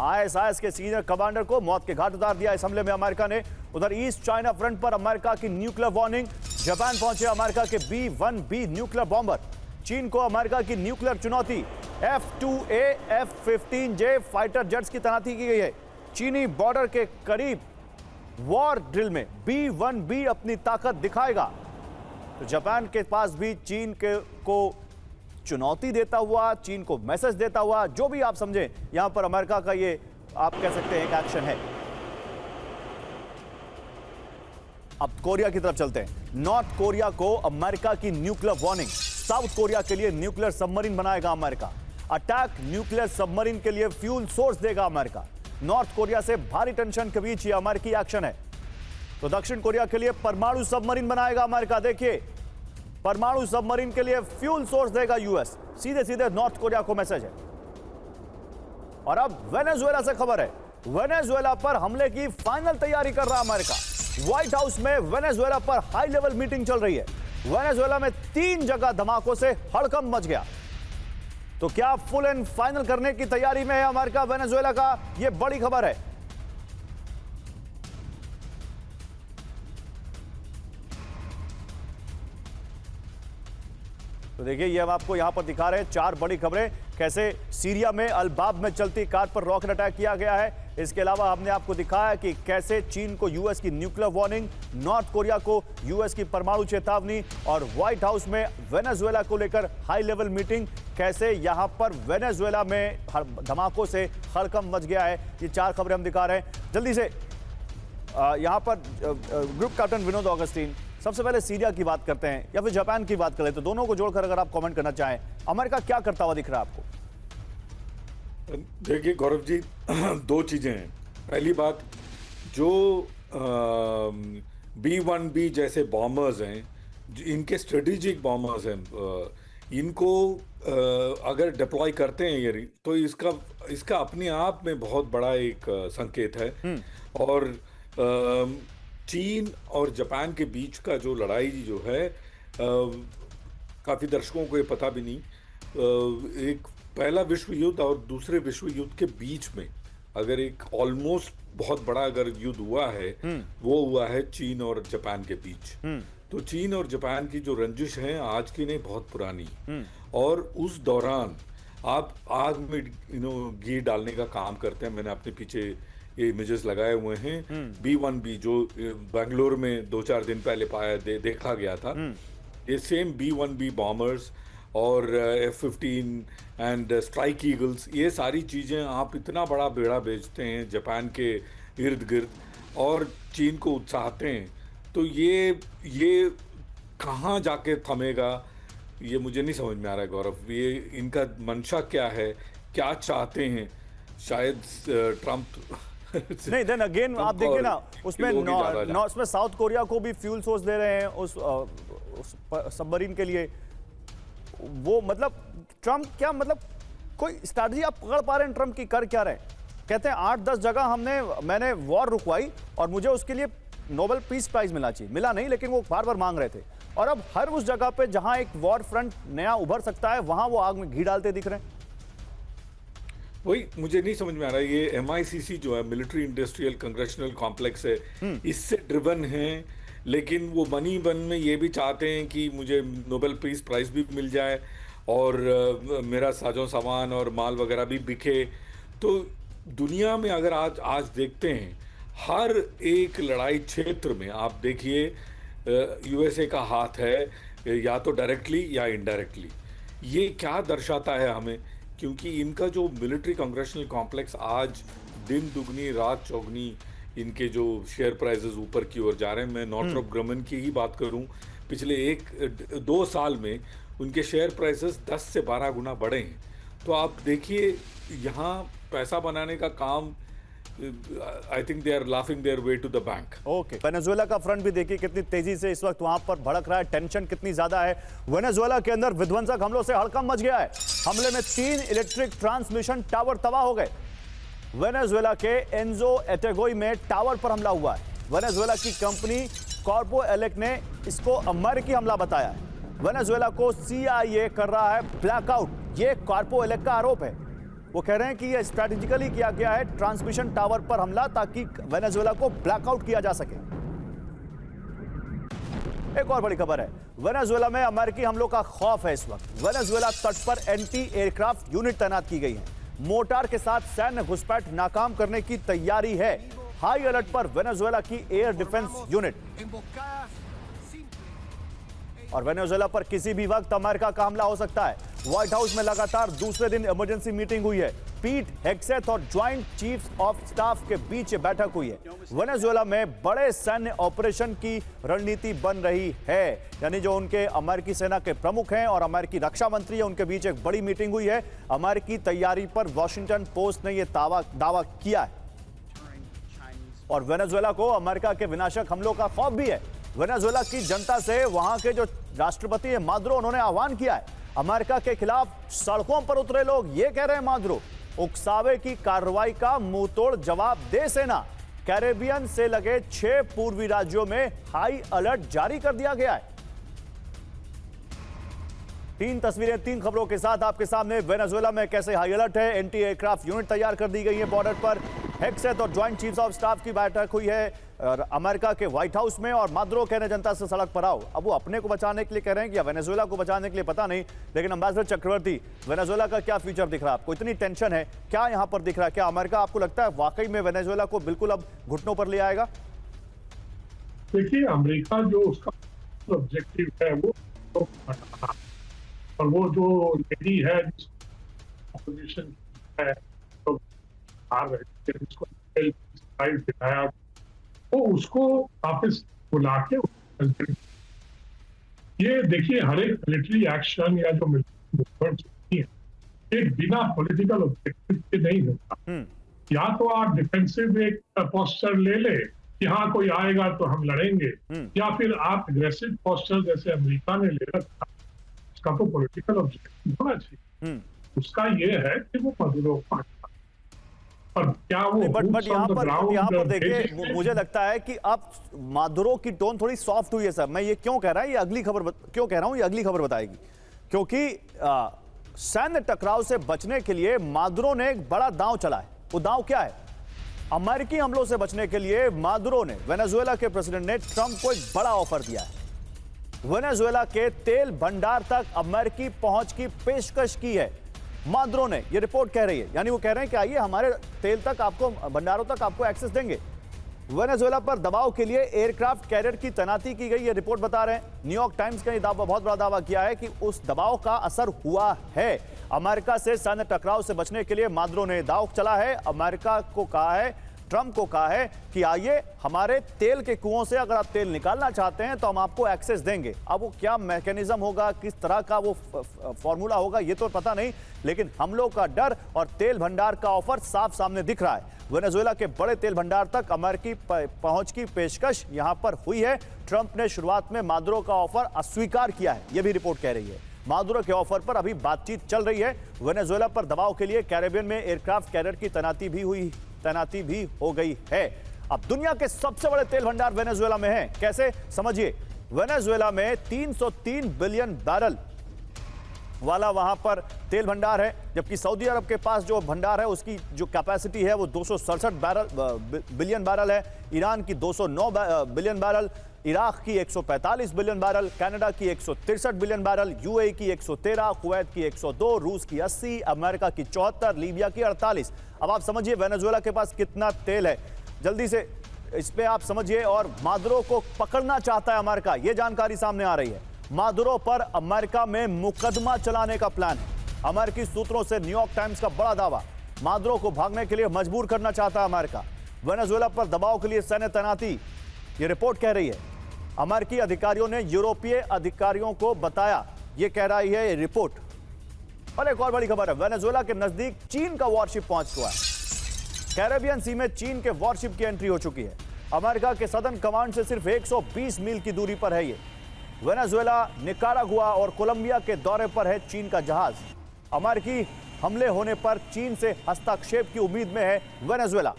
ISIS के सीनियर कमांडर को मौत के घाट उतार दिया इस हमले में अमेरिका ने। उधर ईस्ट चाइना फ्रंट पर अमेरिका की न्यूक्लियर वार्निंग। जापान पहुंचे अमेरिका के B-1B न्यूक्लियर बॉम्बर। चीन को अमेरिका की न्यूक्लियर चुनौती। F-2A F-15J फाइटर जेट्स की तैनाती की गई है। चीनी बॉर्डर के करीब वॉर ड्रिल में B-1B अपनी ताकत दिखाएगा। तो जापान के पास भी चीन को चुनौती देता हुआ, चीन को मैसेज देता हुआ, जो भी आप समझें, यहां पर अमेरिका का ये आप कह सकते हैं एक एक्शन है। अब कोरिया की तरफ चलते हैं। नॉर्थ कोरिया को अमेरिका की न्यूक्लियर वार्निंग। साउथ कोरिया के लिए न्यूक्लियर सबमरीन बनाएगा अमेरिका। अटैक न्यूक्लियर सबमरीन के लिए फ्यूल सोर्स देगा अमेरिका। नॉर्थ कोरिया से भारी टेंशन के बीच ये अमेरिकी एक्शन है। तो दक्षिण कोरिया के लिए परमाणु सबमरीन बनाएगा अमेरिका। देखिए परमाणु सबमरीन के लिए फ्यूल सोर्स देगा यूएस। सीधे सीधे नॉर्थ कोरिया को मैसेज है। और अब वेनेजुएला से खबर है। वेनेजुएला पर हमले की फाइनल तैयारी कर रहा अमेरिका। व्हाइट हाउस में वेनेजुएला पर हाई लेवल मीटिंग चल रही है। वेनेजुएला में 3 जगह धमाकों से हड़कंप मच गया। तो क्या फुल एंड फाइनल करने की तैयारी में है अमेरिका वेनेजुएला का? यह बड़ी खबर है। तो देखिए ये हम आपको यहां पर दिखा रहे हैं 4 बड़ी खबरें। कैसे सीरिया में अल बाब में चलती कार पर रॉकेट अटैक किया गया है। इसके अलावा हमने आपको दिखाया कि कैसे चीन को यूएस की न्यूक्लियर वार्निंग, नॉर्थ कोरिया को यूएस की परमाणु चेतावनी, और व्हाइट हाउस में वेनेजुएला को लेकर हाई लेवल मीटिंग। कैसे यहां पर वेनेजुएला में धमाकों से हड़कंप मच गया है। ये 4 खबरें हम दिखा रहे हैं। जल्दी से यहां पर ग्रुप कैप्टन विनोद ऑगस्टीन, सबसे पहले सीरिया की बात करते हैं या फिर जापान की बात करें, तो दोनों को जोड़कर अगर आप कमेंट करना चाहें, अमेरिका क्या करता हुआ दिख रहा है आपको? देखिए गौरव जी, 2 चीजें हैं। पहली बात, जो B-1B जैसे बॉम्बर्स हैं, इनके स्ट्रेटेजिक बॉम्बर्स हैं, इनको अगर डिप्लॉय करते हैं ये, तो इसका अपने आप में बहुत बड़ा एक संकेत है। और चीन और जापान के बीच का जो लड़ाई जो है, काफ़ी दर्शकों को ये पता भी नहीं, एक पहला विश्व युद्ध और दूसरे विश्व युद्ध के बीच में अगर एक ऑलमोस्ट बहुत बड़ा अगर युद्ध हुआ है, वो हुआ है चीन और जापान के बीच। तो चीन और जापान की जो रंजिश है आज की नहीं, बहुत पुरानी। और उस दौरान आप आग में घी डालने का काम करते हैं। मैंने अपने पीछे ये इमेजेस लगाए हुए हैं। B-1B जो बेंगलोर में 2-4 दिन पहले देखा गया था, ये सेम B-1B बॉम्बर्स और F-15 एंड स्ट्राइक ईगल्स, ये सारी चीज़ें आप इतना बड़ा बेड़ा बेचते हैं जापान के इर्द गिर्द और चीन को उकसाते हैं, तो ये कहाँ जाके थमेगा, ये मुझे नहीं समझ में आ रहा है गौरव। ये इनका मंशा क्या है, क्या चाहते हैं? शायद ट्रम्प नहीं, देन अगेन आप देखिए ना, उसमें साउथ कोरिया को भी फ्यूल सोर्स दे रहे हैं उस सबमरीन के लिए। वो मतलब ट्रम्प क्या, मतलब कोई स्ट्रैटेजी आप पकड़ पा रहे हैं ट्रम्प की? कर क्या रहे हैं? कहते हैं 8-10 जगह मैंने वॉर रुकवाई और मुझे उसके लिए नोबेल पीस प्राइज मिलना चाहिए, मिला नहीं, लेकिन वो बार बार मांग रहे थे। और अब हर उस जगह पे जहां एक वॉर फ्रंट नया उभर सकता है वहां वो आग में घी डालते दिख रहे हैं। वही मुझे नहीं समझ में आ रहा है, ये MICC जो है मिलिट्री इंडस्ट्रियल कंग्रेशनल कॉम्प्लेक्स है, इससे ड्रिवन है, लेकिन वो मनी बन में ये भी चाहते हैं कि मुझे नोबेल पीस प्राइज भी मिल जाए और मेरा साजो सामान और माल वगैरह भी बिके। तो दुनिया में अगर आज देखते हैं हर एक लड़ाई क्षेत्र में आप देखिए USA का हाथ है, या तो डायरेक्टली या इनडायरेक्टली। ये क्या दर्शाता है हमें, क्योंकि इनका जो मिलिट्री कांग्रेशनल कॉम्प्लेक्स आज दिन दुगनी रात चौगनी इनके जो शेयर प्राइसेस ऊपर की ओर जा रहे हैं। मैं नॉर्थरॉप ग्रमन की ही बात करूं, पिछले 1-2 साल में उनके शेयर प्राइसेस 10 से 12 गुना बढ़े हैं। तो आप देखिए यहाँ पैसा बनाने का काम, I think they are laughing their way to the bank. Okay, Venezuela का फ्रंट भी देखिए कितनी तेजी से इस वक्त वहां पर भड़क रहा है, टेंशन कितनी ज्यादा है। वेनेजुएला के अंदर विध्वंसक हमलों से हड़कंप मच गया है। हमले में 3 इलेक्ट्रिक ट्रांसमिशन टावर तबाह हो गए। वेनेजुएला के एंजो एटेगोई में टावर पर हमला हुआ है। वेनेजुएला की कंपनी कॉर्पो एलेक ने इसको अमेरिकी हमला बताया है। वेनेजुएला को CIA कर रहा है ब्लैकआउट, ये कॉर्पो एलेक का आरोप है। वो कह रहे हैं कि यह स्ट्रैटेजिकली किया गया है ट्रांसमिशन टावर पर हमला, ताकि वेनेजुएला को ब्लैकआउट किया जा सके। एक और बड़ी खबर है, वेनेजुएला में अमेरिकी हमलों का खौफ है इस वक्त। वेनेजुएला तट पर एंटी एयरक्राफ्ट यूनिट तैनात की गई है। मोर्टार के साथ सैन्य घुसपैठ नाकाम करने की तैयारी है। हाई अलर्ट पर वेनेजुएला की एयर डिफेंस यूनिट। और वेनेजुएला पर किसी भी वक्त अमेरिका का हमला हो सकता है। व्हाइट हाउस में लगातार दूसरे दिन इमरजेंसी मीटिंग हुई है। पीट हेग्सेथ और ज्वाइंट चीफ्स ऑफ स्टाफ के बीच बैठक हुई है। वेनेजुएला में बड़े सैन्य ऑपरेशन की रणनीति बन रही है, यानी जो उनके अमेरिकी सेना के प्रमुख हैं और अमेरिकी रक्षा मंत्री है, उनके बीच एक बड़ी मीटिंग हुई है। अमेरिकी तैयारी पर वॉशिंगटन पोस्ट ने यह दावा किया है। और वेनेजुएला को अमेरिका के विनाशक हमलों का खौफ भी है। वेनेजुएला की जनता से वहां के जो राष्ट्रपति है मादुरो, उन्होंने आह्वान किया है अमेरिका के खिलाफ सड़कों पर उतरे लोग। ये कह रहे हैं मादुरो, उकसावे की कार्रवाई का मुंहतोड़ जवाब दे सेना। कैरेबियन से लगे 6 पूर्वी राज्यों में हाई अलर्ट जारी कर दिया गया है। 3 तस्वीरें 3 खबरों के साथ आपके सामने। वेनेजुएला में कैसे हाई अलर्ट है, एंटी एयरक्राफ्ट यूनिट तैयार कर दी गई है बॉर्डर पर। हेग्सेथ और ज्वाइंट चीफ्स ऑफ स्टाफ की बैठक हुई है अमेरिका के व्हाइट हाउस में। और मादुरो कह रहे हैं जनता से सड़क पर आओ। अब वो अपने को बचाने के लिए कह रहे हैं या वेनेजुएला को बचाने के लिए पता नहीं, लेकिन एम्बेसडर चक्रवर्ती, वेनेजुएला का क्या फ्यूचर दिख रहा है आपको? इतनी टेंशन है, क्या यहां पर दिख रहा है? क्या अमेरिका आपको लगता है वाकई में वेनेजुएला को बिल्कुल अब घुटनों पर ले आएगा? देखिए, अमेरिका जो उसका ऑब्जेक्टिव है वो और वो जो लेडी है अपोजिशन है तो आ रहे जिसको दिखाया, तो उसको वापस बुला के ये देखिए, हर एक मिलिट्री एक्शन या जो मिलिट्री मूवमेंट होती है एक बिना पॉलिटिकल ऑब्जेक्टिव के नहीं होता। या तो आप डिफेंसिव एक पोस्चर ले ले कि हाँ कोई आएगा तो हम लड़ेंगे, या फिर आप एग्रेसिव पोस्चर जैसे अमेरिका ने ले रखा, उसका तो पॉलिटिकल ऑब्जेक्टिव होना चाहिए। उसका ये है कि वो मादुरो को पर क्या वो बट यहाँ पर देखिए, मुझे लगता है कि अब मादुरो की टोन थोड़ी सॉफ्ट हुई है सर। मैं ये क्यों कह रहा है, ये अगली खबर क्यों कह रहा हूं, ये अगली खबर बताएगी। क्योंकि सैन्य टकराव से बचने के लिए मादुरो ने एक बड़ा दांव चला है। वो दांव क्या है? अमेरिकी हमलों से बचने के लिए मादुरो ने, वेनेजुएला के प्रेसिडेंट ने ट्रंप को एक बड़ा ऑफर दिया है। वेनेजुएला के तेल भंडार तक अमेरिकी पहुंच की पेशकश की है मादुरो ने, ये रिपोर्ट कह रही है। यानी वो कह रहे हैं कि आइए हमारे तेल तक आपको, भंडारों तक आपको एक्सेस देंगे। वेनेजुएला पर दबाव के लिए एयरक्राफ्ट कैरियर की तैनाती की गई, ये रिपोर्ट बता रहे हैं। न्यूयॉर्क टाइम्स ने बहुत बड़ा दावा किया है कि उस दबाव का असर हुआ है। अमेरिका से सैन्य टकराव से बचने के लिए मादुरो ने दांव चला है। अमेरिका को कहा है, ट्रंप को कहा है कि आइए हमारे तेल के कुओं से अगर आप तेल निकालना चाहते हैं तो हम आपको एक्सेस देंगे। अब वो क्या मैकेनिज्म होगा, किस तरह का वो फॉर्मूला होगा, ये तो पता नहीं, लेकिन हमलों का डर और तेल भंडार का ऑफर साफ सामने दिख रहा है। वेनेजुएला के बड़े तेल भंडार तक अमेरिकी पहुंच की पेशकश यहां पर हुई है। ट्रंप ने शुरुआत में मादुरो का ऑफर अस्वीकार किया है, यह भी रिपोर्ट कह रही है। मादुरो के ऑफर पर अभी बातचीत चल रही है। वेनेजुएला पर दबाव के लिए कैरेबियन में एयरक्राफ्ट कैरियर की तैनाती भी हो गई है। अब दुनिया के सबसे बड़े तेल भंडार वेनेजुएला में हैं। कैसे, समझिए। वेनेजुएला में 303 बिलियन बैरल वाला वहां पर तेल भंडार है, जबकि सऊदी अरब के पास जो भंडार है उसकी जो कैपेसिटी है वो 267 बिलियन बैरल है। ईरान की 209 बिलियन बैरल, इराक की 145 बिलियन बैरल, कनाडा की 163 बिलियन बैरल, यूएई की 113, कुवैत की 102, रूस की 80, अमेरिका की 74, लीबिया की 48। अब आप समझिए वेनेजुएला के पास कितना तेल है। जल्दी से इस पे आप समझिए। और मादुरो को पकड़ना चाहता है अमेरिका, यह जानकारी सामने आ रही है। मादुरो पर अमेरिका में मुकदमा चलाने का प्लान है। अमेरिकी सूत्रों से न्यूयॉर्क टाइम्स का बड़ा दावा, मादुरो को भागने के लिए मजबूर करना चाहता है अमेरिका। वेनेजुएला पर दबाव के लिए सैन्य तैनाती, यह रिपोर्ट कह रही है। अमेरिकी अधिकारियों ने यूरोपीय अधिकारियों को बताया, यह कह रही है ये रिपोर्ट। और एक और बड़ी खबर है, वेनेजुएला के नजदीक चीन का वॉरशिप पहुंच चुका है। कैरेबियन सी में चीन के वॉरशिप की एंट्री हो चुकी है। अमेरिका के सदर्न कमांड से सिर्फ 120 मील की दूरी पर है ये। वेनेजुएला, निकारागुआ और कोलंबिया के दौरे पर है चीन का जहाज। अमेरिकी हमले होने पर चीन से हस्तक्षेप की उम्मीद में है वेनेजुएला।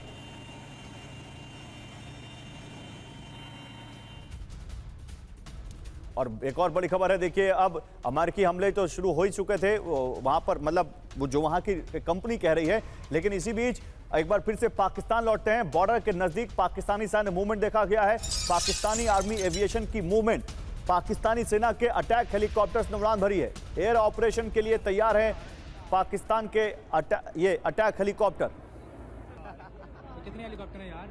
और एक और बड़ी खबर है, देखिए अब अमेरिकी हमले तो शुरू हो ही चुके थे वहां पर, मतलब वो जो वहां की कंपनी कह रही है। लेकिन इसी बीच एक बार फिर से पाकिस्तान लौटते हैं। बॉर्डर के नजदीक पाकिस्तानी सैन्य मूवमेंट देखा गया है। पाकिस्तानी आर्मी एविएशन की मूवमेंट, पाकिस्तानी सेना के अटैक हेलीकॉप्टर्स ने उड़ान भरी है। एयर ऑपरेशन के लिए तैयार है पाकिस्तान के ये अटैक हेलीकॉप्टर। कितने हेलीकॉप्टर हैं यार?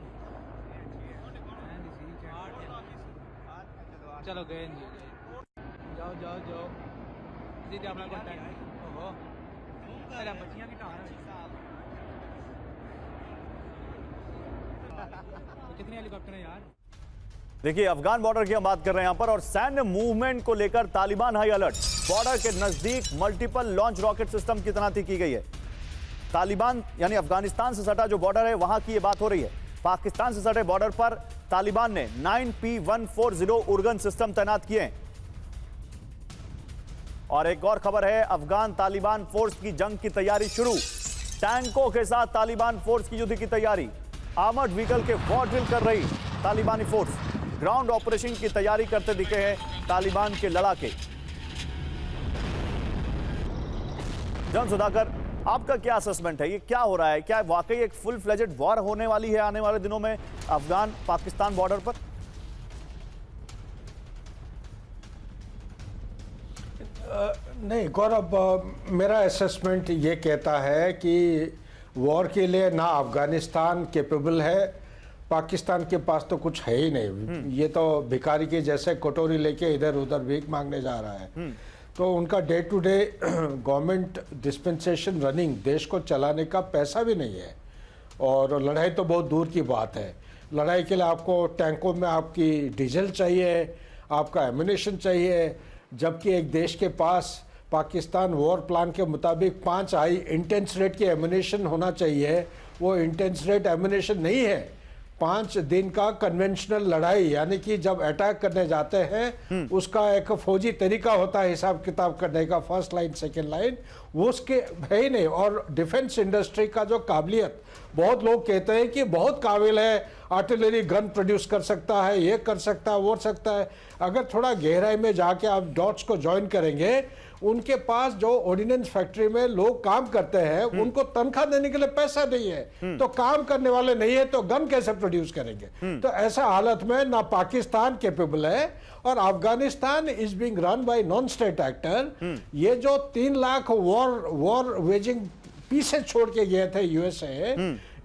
चलो गए, जाओ जाओ जाओ, सीधे अपना कॉन्टैक्ट। ओहो, अरे बच्चियां की कहां है? कितने हेलीकॉप्टर हैं यार? देखिए अफगान बॉर्डर की हम बात कर रहे हैं यहां पर, और सैन्य मूवमेंट को लेकर तालिबान हाई अलर्ट। बॉर्डर के नजदीक मल्टीपल लॉन्च रॉकेट सिस्टम की तैनाती की गई है। तालिबान यानी अफगानिस्तान से सटा जो बॉर्डर है वहां की यह बात हो रही है। पाकिस्तान से सटे बॉर्डर पर तालिबान ने 9P140 उर्गन सिस्टम तैनात किए हैं। और एक और खबर है, अफगान तालिबान फोर्स की जंग की तैयारी शुरू। टैंकों के साथ तालिबान फोर्स की युद्ध की तैयारी। आर्मर्ड व्हीकल के वॉर ड्रिल कर रही तालिबानी फोर्स। ग्राउंड ऑपरेशन की तैयारी करते दिखे हैं तालिबान के लड़ाके। जन सुधाकर, आपका क्या असेसमेंट है, ये क्या हो रहा है? क्या वाकई एक फुल फ्लेजेड वॉर होने वाली है आने वाले दिनों में अफगान पाकिस्तान बॉर्डर पर? नहीं गौरव, मेरा असेसमेंट ये कहता है कि वॉर के लिए ना अफगानिस्तान कैपेबल है, पाकिस्तान के पास तो कुछ है ही नहीं। ये तो भिखारी के जैसे कटोरी लेके इधर उधर भीख मांगने जा रहा है। तो उनका day to day government dispensation running, देश को चलाने का पैसा भी नहीं है। और लड़ाई तो बहुत दूर की बात है। लड़ाई के लिए आपको टैंकों में आपकी डीजल चाहिए, आपका एम्यूनेशन चाहिए, जबकि एक देश के पास पाकिस्तान वॉर प्लान के मुताबिक 5 हाई इंटेंस रेट के एम्यूनेशन होना चाहिए। वो इंटेंस रेट एम्यूनेशन नहीं है। 5 दिन का कन्वेंशनल लड़ाई, यानी कि जब अटैक करने जाते हैं उसका एक फौजी तरीका होता है हिसाब किताब करने का, फर्स्ट लाइन सेकेंड लाइन, वो उसके है ही नहीं। और डिफेंस इंडस्ट्री का जो काबिलियत, बहुत लोग कहते हैं कि बहुत काबिल है, आर्टिलरी गन प्रोड्यूस कर सकता है, ये कर सकता है, वो सकता है। अगर थोड़ा गहराई में जाके आप डॉट्स को ज्वाइन करेंगे, उनके पास जो ऑर्डिनेंस फैक्ट्री में लोग काम करते हैं उनको तनख्वाह देने के लिए पैसा नहीं है, तो काम करने वाले नहीं है तो गन कैसे प्रोड्यूस करेंगे? तो ऐसा हालत में ना पाकिस्तान कैपेबल है और Afghanistan is being run by non state actor. ये जो 3 लाख वॉर वेजिंग पीसेस छोड़ के गए थे यूएसए,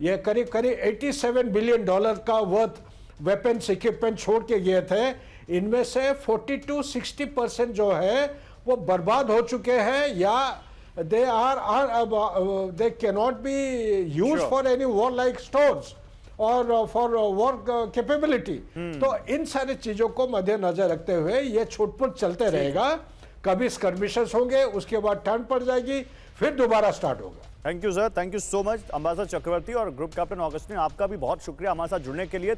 ये करीब करीब $87 बिलियन का वर्थ वेपन्स इक्विपमेंट छोड़ के गए थे। इनमें से 40-60% जो है वो बर्बाद हो चुके हैं, या they cannot be used for any warlike stores और for war capability। तो इन सारी चीजों को मद्देनजर रखते हुए ये छुटपुट चलते रहेगा। कभी स्कर्मिशेस होंगे, उसके बाद ठंड पड़ जाएगी, फिर दोबारा स्टार्ट होगा। Thank you sir, thank you so much. Ambassador Chakravarti और ग्रुप कैप्टन ऑगस्टिन, आपका भी बहुत शुक्रिया हमारे साथ जुड़ने के लिए।